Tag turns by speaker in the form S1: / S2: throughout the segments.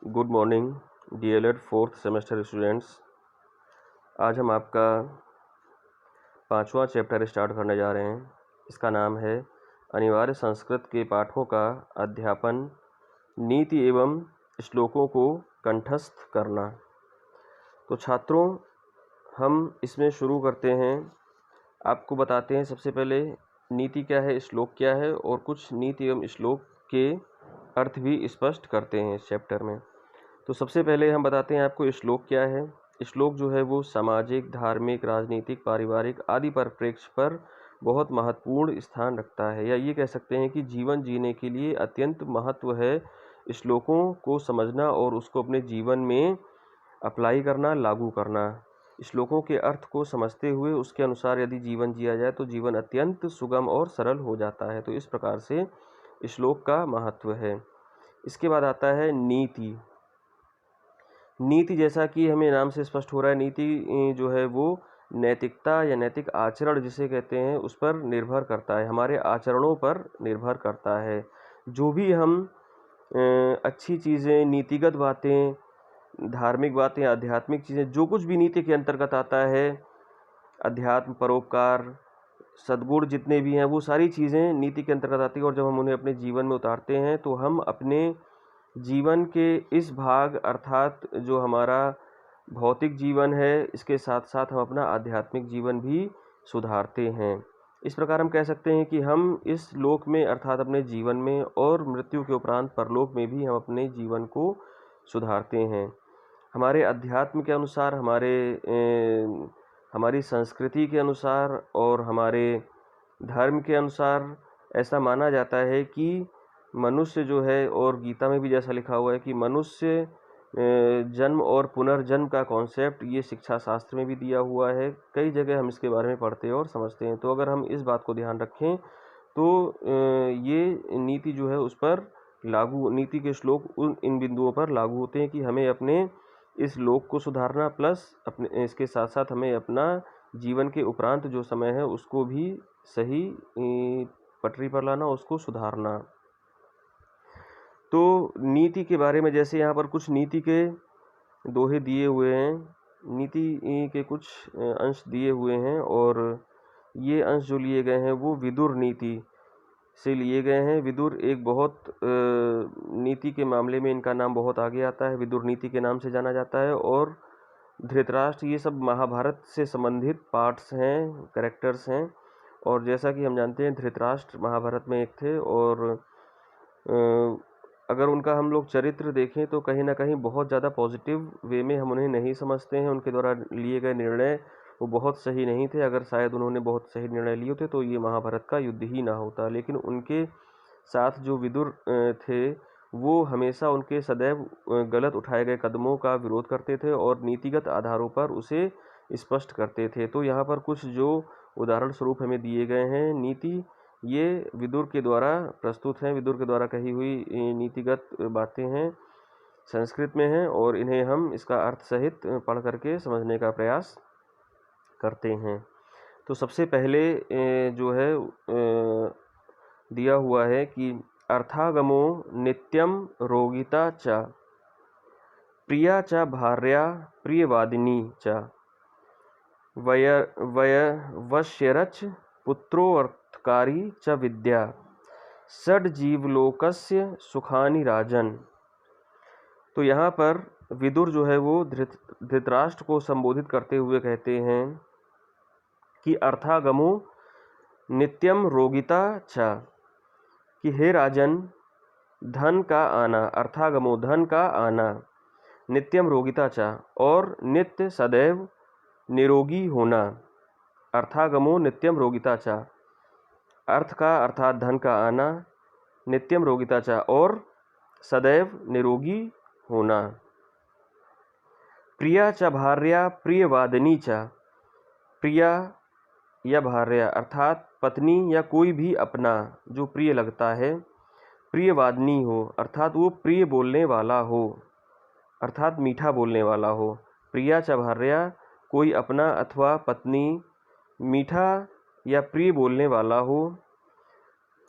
S1: Good morning DElEd fourth semester students. आज हम आपका 5वां चैप्टर स्टार्ट करने जा रहे हैं। इसका नाम है अनिवार्य संस्कृत के पाठों का अध्यापन, नीति एवं श्लोकों को कंठस्थ करना। तो छात्रों, हम इसमें शुरू करते हैं। आपको बताते हैं सबसे पहले नीति क्या है, श्लोक क्या है, और कुछ नीति एवं श्लोक के अर्थ भी स्पष्ट करते हैं इस चैप्टर में। तो सबसे पहले हम बताते हैं आपको श्लोक क्या है। श्लोक जो है वो सामाजिक, धार्मिक, राजनीतिक, पारिवारिक आदि परिप्रेक्ष्य पर बहुत महत्वपूर्ण स्थान रखता है, या ये कह सकते हैं कि जीवन जीने के लिए अत्यंत महत्व है श्लोकों को समझना और उसको अपने जीवन में अप्लाई करना, लागू करना। श्लोकों के अर्थ को समझते हुए उसके अनुसार यदि जीवन जिया जाए तो जीवन अत्यंत सुगम और सरल हो जाता है। तो इस प्रकार से श्लोक का महत्व है। इसके बाद आता है नीति। नीति, जैसा कि हमें नाम से स्पष्ट हो रहा है, नीति जो है वो नैतिकता या नैतिक आचरण जिसे कहते हैं उस पर निर्भर करता है, हमारे आचरणों पर निर्भर करता है। जो भी हम अच्छी चीज़ें, नीतिगत बातें, धार्मिक बातें, आध्यात्मिक चीज़ें, जो कुछ भी नीति के अंतर्गत आता है, अध्यात्म, परोपकार, सद्गुण जितने भी हैं, वो सारी चीज़ें नीति के अंतर्गत आती है। और जब हम उन्हें अपने जीवन में उतारते हैं तो हम अपने जीवन के इस भाग, अर्थात जो हमारा भौतिक जीवन है, इसके साथ साथ हम अपना आध्यात्मिक जीवन भी सुधारते हैं। इस प्रकार हम कह सकते हैं कि हम इस लोक में, अर्थात अपने जीवन में, और मृत्यु के उपरांत परलोक में भी हम अपने जीवन को सुधारते हैं। हमारे अध्यात्म के अनुसार, हमारी संस्कृति के अनुसार और हमारे धर्म के अनुसार ऐसा माना जाता है कि मनुष्य जो है, और गीता में भी जैसा लिखा हुआ है कि मनुष्य जन्म और पुनर्जन्म का कॉन्सेप्ट ये शिक्षा शास्त्र में भी दिया हुआ है। कई जगह हम इसके बारे में पढ़ते हैं और समझते हैं। तो अगर हम इस बात को ध्यान रखें तो ये नीति जो है उस पर लागू, नीति के श्लोक इन बिंदुओं पर लागू होते हैं कि हमें अपने इस लोक को सुधारना, प्लस अपने इसके साथ साथ हमें अपना जीवन के उपरांत जो समय है उसको भी सही पटरी पर लाना, उसको सुधारना। तो नीति के बारे में, जैसे यहाँ पर कुछ नीति के दोहे दिए हुए हैं, नीति के कुछ अंश दिए हुए हैं, और ये अंश जो लिए गए हैं वो विदुर नीति से लिए गए हैं। विदुर एक बहुत नीति के मामले में इनका नाम बहुत आगे आता है, विदुर नीति के नाम से जाना जाता है। और धृतराष्ट्र, ये सब महाभारत से संबंधित पार्ट्स हैं, कैरेक्टर्स हैं। और जैसा कि हम जानते हैं धृतराष्ट्र महाभारत में एक थे, और अगर उनका हम लोग चरित्र देखें तो कहीं ना कहीं बहुत ज़्यादा पॉजिटिव वे में हम उन्हें नहीं समझते हैं। उनके द्वारा लिए गए निर्णय वो बहुत सही नहीं थे। अगर शायद उन्होंने बहुत सही निर्णय लिए होते तो ये महाभारत का युद्ध ही ना होता। लेकिन उनके साथ जो विदुर थे वो हमेशा उनके सदैव गलत उठाए गए कदमों का विरोध करते थे और नीतिगत आधारों पर उसे स्पष्ट करते थे। तो यहाँ पर कुछ जो उदाहरण स्वरूप हमें दिए गए हैं नीति, ये विदुर के द्वारा प्रस्तुत हैं, विदुर के द्वारा कही हुई नीतिगत बातें हैं, संस्कृत में हैं, और इन्हें हम इसका अर्थ सहित पढ़ करके समझने का प्रयास करते हैं। तो सबसे पहले जो है दिया हुआ है कि अर्थागमो नित्यम रोगिता च प्रिया च भार्या प्रियवादिनी च वश्यरच पुत्रोऽर्थकारी च विद्या षड्जीवलोकस्य सुखानि राजन। तो यहाँ पर विदुर जो है वो धृतराष्ट्र को संबोधित करते हुए कहते हैं कि अर्थागमो नित्यम रोगिता च, कि हे राजन, धन का आना, अर्थागमो धन का आना, नित्यम रोगिता च, और नित्य सदैव निरोगी होना। अर्थागमो नित्यम रोगिता च, अर्थ का अर्थात धन का आना, नित्यम रोगिता च, और सदैव निरोगी होना। प्रिया च भार्या प्रियवादिनी च, प्रिया या भार्या अर्थात पत्नी या कोई भी अपना जो प्रिय लगता है, प्रियवादिनी हो, अर्थात वो प्रिय बोलने वाला हो, अर्थात मीठा बोलने वाला हो। प्रिया च भार्या, कोई अपना अथवा पत्नी मीठा या प्रिय बोलने वाला हो।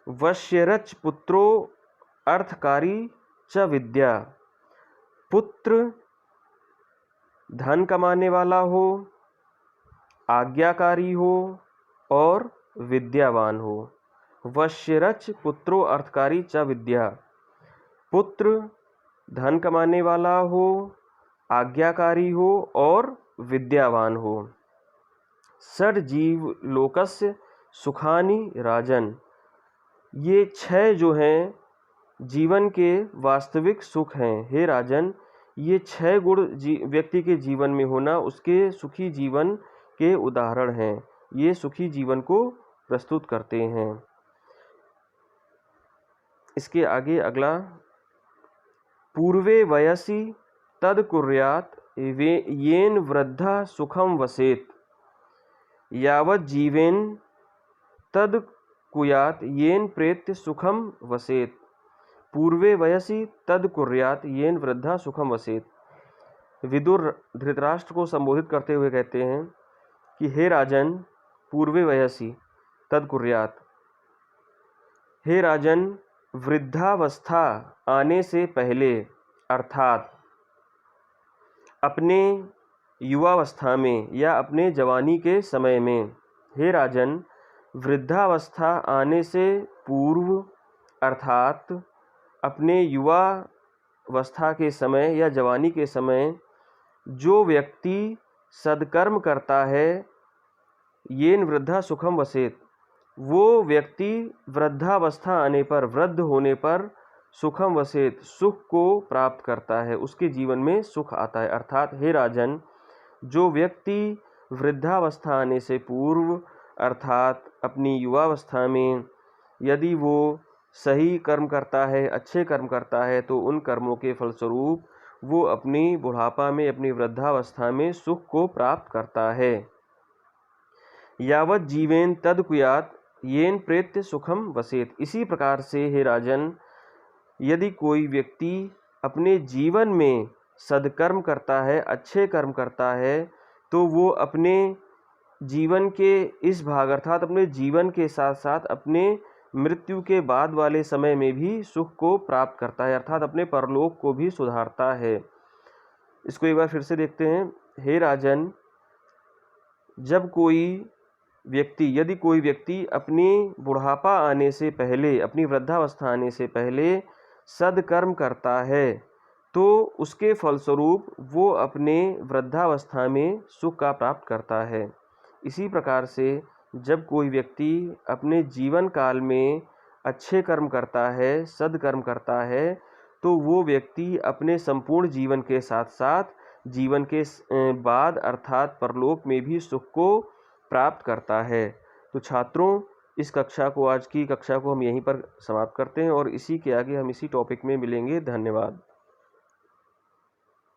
S1: वश्यरच पुत्रो अर्थकारी च विद्या, पुत्र धन कमाने वाला हो, आज्ञाकारी हो और विद्यावान हो। वश्यरच पुत्रो अर्थकारी च विद्या। पुत्र धन कमाने वाला हो, आज्ञाकारी हो और विद्यावान हो। षड जीव लोकस्य सुखानि राजन। ये 6 जो हैं जीवन के वास्तविक सुख हैं। हे राजन, ये 6 गुण व्यक्ति के जीवन में होना उसके सुखी जीवन के उदाहरण हैं। ये सुखी जीवन को प्रस्तुत करते हैं। इसके आगे अगला, पूर्वे वयसि तद कुर्यात् येन वृद्धा सुखम वसेत, यावत् जीवेन तद कुर्यात् येन प्रेत्य सुखम वसेत। पूर्वे वयसि तद कुर्यात् येन वृद्धा सुखम वसेत। विदुर धृतराष्ट्र को संबोधित करते हुए कहते हैं कि हे राजन, पूर्वे वयसि तद कुर्यात्, हे राजन, वृद्धावस्था आने से पहले अर्थात अपने युवावस्था में या अपने जवानी के समय में, हे राजन, वृद्धावस्था आने से पूर्व अर्थात अपने युवावस्था के समय या जवानी के समय जो व्यक्ति सद्कर्म करता है, येन वृद्धा सुखम वसेत, वो व्यक्ति वृद्धावस्था आने पर, वृद्ध होने पर सुखम वसेत, सुख को प्राप्त करता है, उसके जीवन में सुख आता है। अर्थात हे राजन, जो व्यक्ति वृद्धावस्था आने से पूर्व अर्थात अपनी युवावस्था में यदि वो सही कर्म करता है, अच्छे कर्म करता है, तो उन कर्मों के फलस्वरूप वो अपनी बुढ़ापा में, अपनी वृद्धावस्था में सुख को प्राप्त करता है। यावत् जीवेन तद कुर्यात् येन प्रेत्य सुखम वसेत। इसी प्रकार से हे राजन, यदि कोई व्यक्ति अपने जीवन में सद्कर्म करता है, अच्छे कर्म करता है, तो वो अपने जीवन के इस भाग अर्थात अपने जीवन के साथ साथ अपने मृत्यु के बाद वाले समय में भी सुख को प्राप्त करता है, अर्थात अपने परलोक को भी सुधारता है। इसको एक बार फिर से देखते हैं। हे राजन, यदि कोई व्यक्ति अपनी बुढ़ापा आने से पहले, अपनी वृद्धावस्था आने से पहले सद्कर्म करता है, तो उसके फलस्वरूप वो अपने वृद्धावस्था में सुख का प्राप्त करता है। इसी प्रकार से जब कोई व्यक्ति अपने जीवन काल में अच्छे कर्म करता है, सद्कर्म करता है, तो वो व्यक्ति अपने संपूर्ण जीवन के साथ साथ जीवन के बाद अर्थात परलोक में भी सुख को प्राप्त करता है। तो छात्रों, आज की कक्षा को हम यहीं पर समाप्त करते हैं और इसी के आगे हम इसी टॉपिक में मिलेंगे। धन्यवाद।